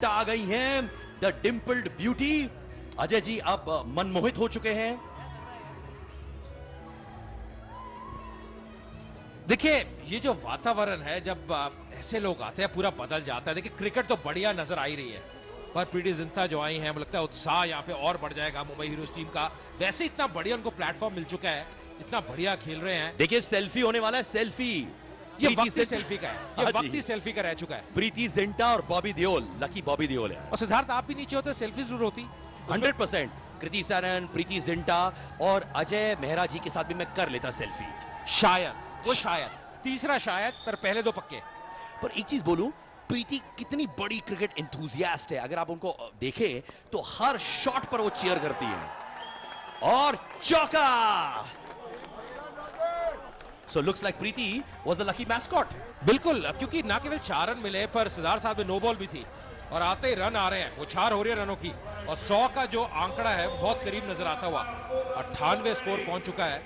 आ गई हैं the डिम्पल्ड beauty. Ajay ji अब मनमोहित हो चुके हैं। देखिए ये जो वातावरण है जब ऐसे लोग आते हैं पूरा बदल जाता है। देखिए क्रिकेट तो बढ़िया नजर आ ही रही है, पर प्रीति जिंटा जो आई हैं मुझे लगता है उत्साह यहाँ पे और बढ़ जाएगा मुंबई हीरोज टीम का। वैसे इतना बढ़िया उनको प्लेटफॉर्म मिल चुका है, इतना बढ़िया खेल रहे हैं। देखिए सेल्फी होने वाला है, सेल्फी। ये वक्त ही सेल्फी का है, ये वक्त ही सेल्फी का रह चुका है। प्रीति जिंटा और बॉबी देओल, लकी बॉबी देओल है। और सिद्धार्थ आप भी नीचे होते सेल्फी जरूर होती। 100% कृति सैनन, प्रीति जिंटा और अजय मेहरा जी के साथ भी मैं कर लेता सेल्फी। शायद वो शायद तीसरा शायद, पर पहले दो पक्के। पर एक चीज बोलूं, प्रीति कितनी बड़ी क्रिकेट एंथुसियास्ट है। अगर आप उनको देखें तो हर शॉट पर वो चीयर करती है। और चौका। So looks like Preeti was the lucky mascot. बिल्कुल, क्योंकि ना केवल 4 रन मिले पर सिद्धार्थ साहब में नो बॉल भी थी और आते ही रन आ रहे हैं, उछाल हो रही है रनों की। और 100 का जो आंकड़ा है बहुत करीब नजर आता हुआ 98 स्कोर पहुंच चुका है।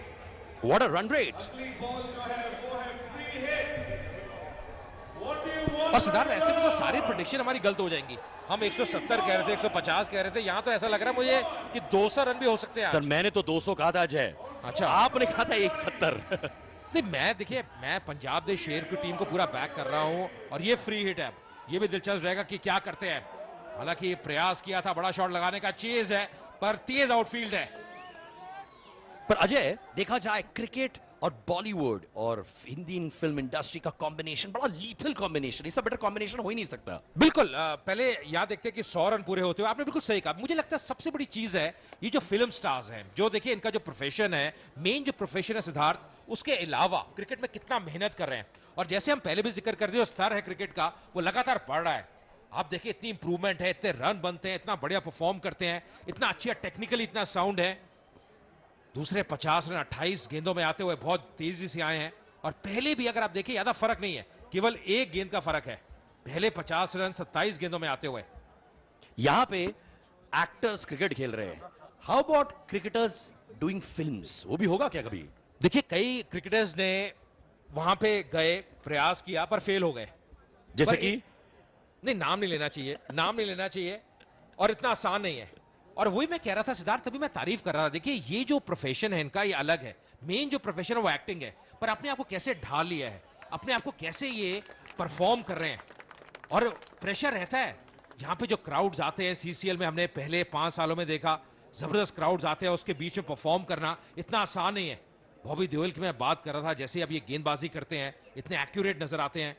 What a run rate! और सिद्धार्थ ऐसे में तो सारी प्रेडिक्शन हमारी गलत हो जाएंगी। हम 170 कह रहे थे, 150 कह रहे थे, यहां तो ऐसा लग रहा है मुझे कि 200 रन भी हो सकते हैं। सर मैंने तो 200 कहा था अजय। अच्छा, आपने कहा था 170। नहीं मैं पंजाब दे शेर की टीम को पूरा बैक कर रहा हूं और ये फ्री हिट है। ये भी दिलचस्प रहेगा कि क्या करते हैं। हालांकि प्रयास किया था बड़ा शॉट लगाने का, चेज है पर तेज आउटफील्ड है। पर अजय देखा जाए क्रिकेट और बॉलीवुड और हिंदी फिल्म इंडस्ट्री का कॉम्बिनेशन बड़ा लीथल कॉम्बिनेशन, इससे बेटर कॉम्बिनेशन हो ही नहीं सकता। बिल्कुल, पहले याद देखते हैं कि 100 रन पूरे होते हुए आपने बिल्कुल सही कहा। मुझे लगता है सबसे बड़ी चीज है ये जो फिल्म स्टार्स हैं, जो देखिए इनका जो प्रोफेशन है, मेन जो प्रोफेशन है सिद्धार्थ, उसके अलावा क्रिकेट में कितना मेहनत कर रहे हैं। और जैसे हम पहले भी जिक्र कर दिए, स्तर है क्रिकेट का वो लगातार बढ़ रहा है। आप देखिए इतनी इंप्रूवमेंट है, इतने रन बनते हैं, इतना बढ़िया परफॉर्म करते हैं, इतना अच्छा टेक्निकली इतना साउंड है। दूसरे 50 रन 28 गेंदों में आते हुए बहुत तेजी से आए हैं। और पहले भी अगर आप देखिए ज्यादा फर्क नहीं है, केवल एक गेंद का फर्क है। पहले 50 रन 27 गेंदों में आते हुए। यहां पे एक्टर्स क्रिकेट खेल रहे हैं, how about cricketers doing films? वो भी होगा क्या कभी? देखिए कई क्रिकेटर्स ने वहां पे गए, प्रयास किया पर फेल हो गए। जैसे कि नहीं, नाम नहीं लेना चाहिए, नाम नहीं लेना चाहिए, और इतना आसान नहीं है। और वही मैं कह रहा था सिद्धार्थ, तभी मैं तारीफ कर रहा था। देखिए ये जो प्रोफेशन है इनका ये अलग है। मेन जो प्रोफेशन है वो एक्टिंग है, पर अपने आप को कैसे ढाल लिया है, अपने आप को कैसे ये परफॉर्म कर रहे हैं। और प्रेशर रहता है यहाँ पे। जो क्राउड्स आते हैं सीसीएल में, हमने पहले 5 सालों में देखा, जबरदस्त क्राउड्स आते हैं, उसके बीच में परफॉर्म करना इतना आसान नहीं है। बॉबी देओल की मैं बात कर रहा था, जैसे अब ये गेंदबाजी करते हैं इतने एक्यूरेट नजर आते हैं।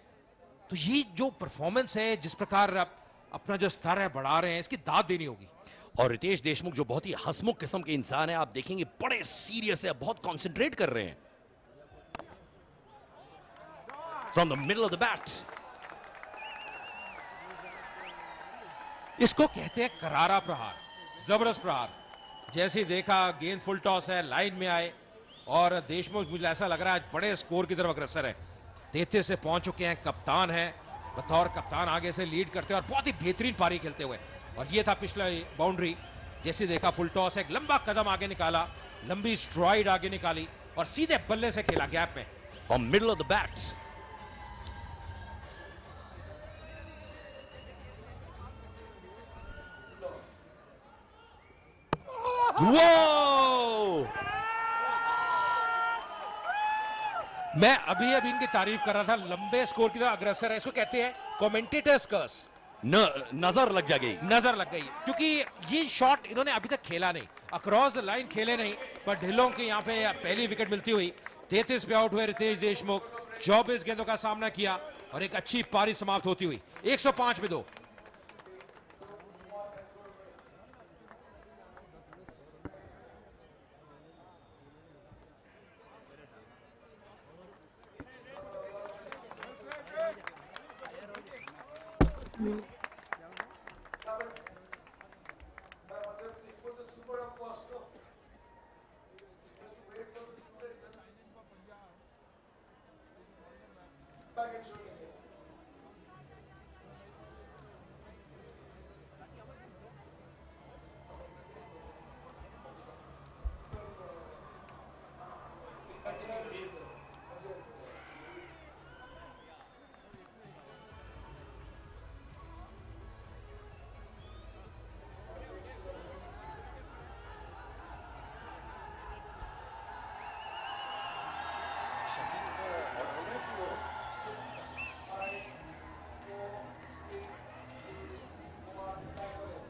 तो ये जो परफॉर्मेंस है, जिस प्रकार अपना जो स्तर है बढ़ा रहे हैं, इसकी दाद देनी होगी। और रितेश देशमुख जो बहुत ही हंसमुख किस्म के इंसान है, आप देखेंगे बड़े सीरियस है, बहुत कंसंट्रेट कर रहे हैं। From the middle of the bat, इसको कहते हैं करारा प्रहार, जबरदस्त प्रहार। जैसे ही देखा गेंद फुल टॉस है, लाइन में आए और देशमुख मुझे ऐसा लग रहा है आज बड़े स्कोर की तरफ अग्रसर है। 33 से पहुंच चुके हैं, कप्तान है, बतौर कप्तान आगे से लीड करते हैं और बहुत ही बेहतरीन पारी खेलते हुए। और ये था पिछला बाउंड्री। जैसे देखा फुल टॉस, एक लंबा कदम आगे निकाला, लंबी स्ट्राइड आगे निकाली और सीधे बल्ले से खेला गैप में। और मिडल ऑफ द बैट, वो मैं अभी अभी इनकी तारीफ कर रहा था, लंबे स्कोर की तरफ अग्रसर है। इसको कहते हैं कमेंटेटर्स कर्स। नजर लग जाएगी, नजर लग गई, क्योंकि ये शॉट इन्होंने अभी तक खेला नहीं, अक्रॉस द लाइन खेले नहीं। पर ढिल्लों की यहाँ पे पहली विकेट मिलती हुई 33 पे आउट हुए रितेश देशमुख। 24 गेंदों का सामना किया और एक अच्छी पारी समाप्त होती हुई 105 पे 2।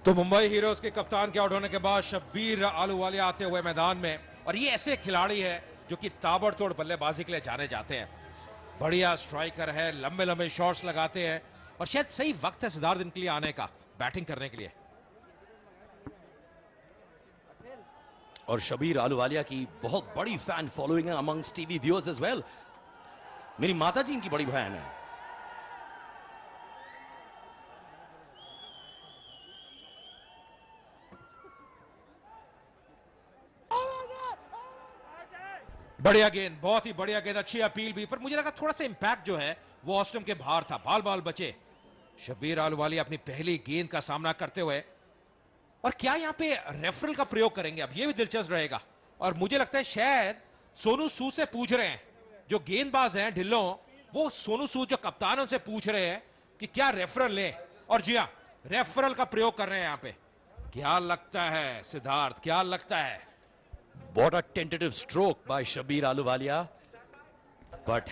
तो मुंबई हीरोज के कप्तान के आउट होने के बाद शब्बीर अहलूवालिया आते हुए मैदान में, और ये ऐसे खिलाड़ी है जो कि ताबड़तोड़ बल्लेबाजी के लिए जाने जाते हैं। बढ़िया स्ट्राइकर है, लंबे लंबे शॉट्स लगाते हैं, और शायद सही वक्त है सिद्धार्थ इनके लिए आने का, बैटिंग करने के लिए। और शब्बीर अहलूवालिया की बहुत बड़ी फैन फॉलोइंग है amongst TV viewers as well. मेरी माताजी इनकी बड़ी फैन है। बढ़िया गेंद, बहुत ही बढ़िया गेंद, अच्छी अपील भी, पर मुझे लगा थोड़ा सा इंपैक्ट जो है वो ऑस्ट्रम के बाहर था, बाल बाल बचे। शब्बीर अहलूवालिया अपनी पहली गेंद का सामना करते हुए, और क्या यहां पे रेफरल का प्रयोग करेंगे, अब ये भी दिलचस्प रहेगा। और मुझे लगता है शायद सोनू सूद से पूछ रहे हैं, जो गेंदबाज हैं ढिल्लों, वो सोनू सूद जो कप्तान उनसे पूछ रहे हैं कि क्या रेफरल लें, और जी हां, रेफरल का प्रयोग कर रहे हैं यहां पे। क्या लगता है सिद्धार्थ, क्या लगता है? What a tentative stroke by Shabbir Ahluwalia, but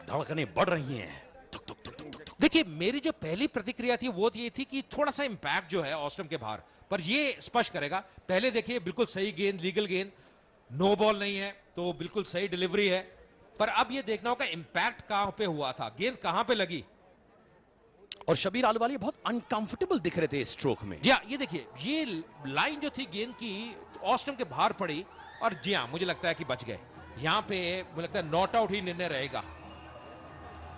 धड़कनें बढ़ रही हैं। तुक तुक तुक तुक तुक। देखिए, मेरी जो पहली प्रतिक्रिया थी वो ये थी कि थोड़ा सा इंपैक्ट जो है ऑस्ट्रम के बाहर, पर ये स्पष्ट करेगा। पहले देखिए बिल्कुल सही गेंद, लीगल गेंद, नो बॉल नहीं है तो बिल्कुल सही डिलीवरी है, पर अब ये देखना होगा इंपैक्ट कहां पे हुआ था, गेंद कहां पे लगी। और शब्बीर अहलूवालिया बहुत अनकंफर्टेबल दिख रहे थे इस स्ट्रोक में। जी हाँ, ये देखिए, ये लाइन जो थी गेंद की ऑस्ट्रम के बाहर पड़ी, और जी हाँ, मुझे लगता है कि बच गए। यहां पे मुझे लगता है नॉट आउट ही निर्णय रहेगा।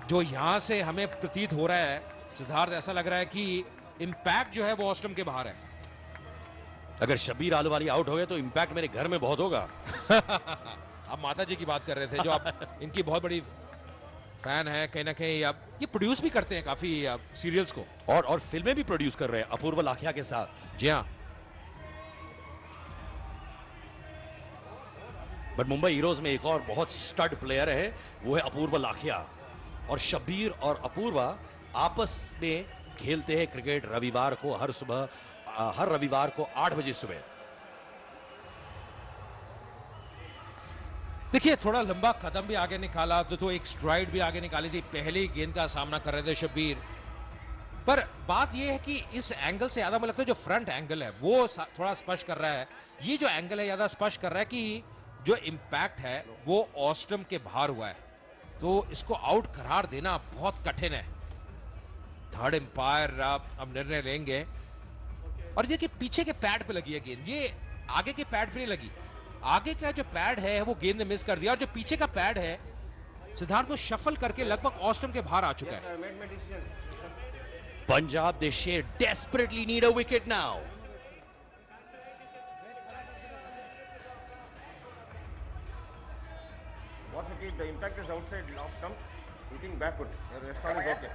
जो यहां से हमें प्रतीत हो रहा है सिद्धार्थ, ऐसा लग रहा है कि इंपैक्ट जो है वो ऑस्ट्रम के बाहर है। अगर शब्बीर अहलूवालिया आउट हो गए तो इंपैक्ट मेरे घर में बहुत होगा। आप माता जी की बात कर रहे थे, जो आप इनकी बहुत बड़ी फैन है कहीं ना कहीं। अब ये प्रोड्यूस भी करते हैं काफी सीरियल्स को, और फिल्में भी प्रोड्यूस कर रहे हैं अपूर्व लाखिया के साथ। जी हाँ। बट मुंबई हीरोज में एक और बहुत स्टड प्लेयर है, वो है अपूर्व लाखिया। और शब्बीर और अपूर्वा आपस में खेलते हैं क्रिकेट रविवार को, हर रविवार को 8 बजे सुबह। देखिए, थोड़ा लंबा कदम भी आगे निकाला तो एक स्ट्राइड भी आगे निकाली थी। पहली गेंद का सामना कर रहे थे शब्बीर, पर बात यह है कि इस एंगल से ज्यादा मुझे लगता है जो फ्रंट एंगल है वो थोड़ा स्पष्ट कर रहा है। ये जो एंगल है ज्यादा स्पष्ट कर रहा है कि जो इंपैक्ट है वो ऑस्ट्रम के बाहर हुआ है, तो इसको आउट करार देना बहुत कठिन है। थर्ड एम्पायर अब निर्णय लेंगे, और ये कि पीछे के पैड पे लगी है गेंद, ये आगे के पैड पे नहीं लगी। आगे का जो पैड है वो गेंद ने मिस कर दिया, और जो पीछे का पैड है सिद्धार्थ को शफल करके लगभग ऑस्ट्रम के बाहर आ चुका है। पंजाब दे शेर desperately need a wicket now. The impact is outside off stump, hitting backward. The rest all is okay.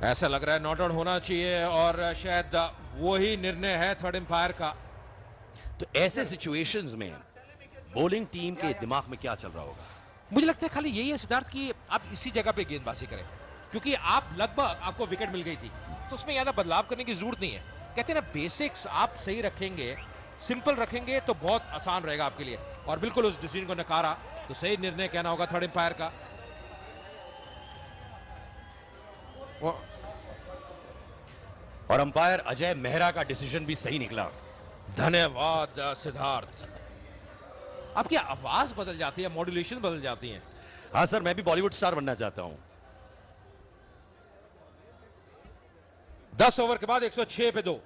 ऐसा लग रहा है नॉट आउट होना चाहिए, और शायद वही निर्णय है थर्ड एम्पायर का। तो ऐसे सिचुएशंस में बॉलिंग टीम के दिमाग में क्या चल रहा होगा? मुझे लगता है खाली यही है सिद्धार्थ कि आप इसी जगह पे गेंदबाजी करें, क्योंकि आप लगभग आपको विकेट मिल गई थी, तो उसमें ज्यादा बदलाव करने की जरूरत नहीं है। कहते हैं ना, बेसिक्स आप सही रखेंगे, सिंपल रखेंगे तो बहुत आसान रहेगा आपके लिए। और बिल्कुल उस डिसीजन को नकारा, तो सही निर्णय कहना होगा थर्ड एम्पायर का। और अंपायर अजय मेहरा का डिसीजन भी सही निकला। धन्यवाद सिद्धार्थ। आपकी आवाज बदल जाती है, मॉड्यूलेशन बदल जाती है। हाँ सर, मैं भी बॉलीवुड स्टार बनना चाहता हूं। 10 ओवर के बाद 106 पे 2।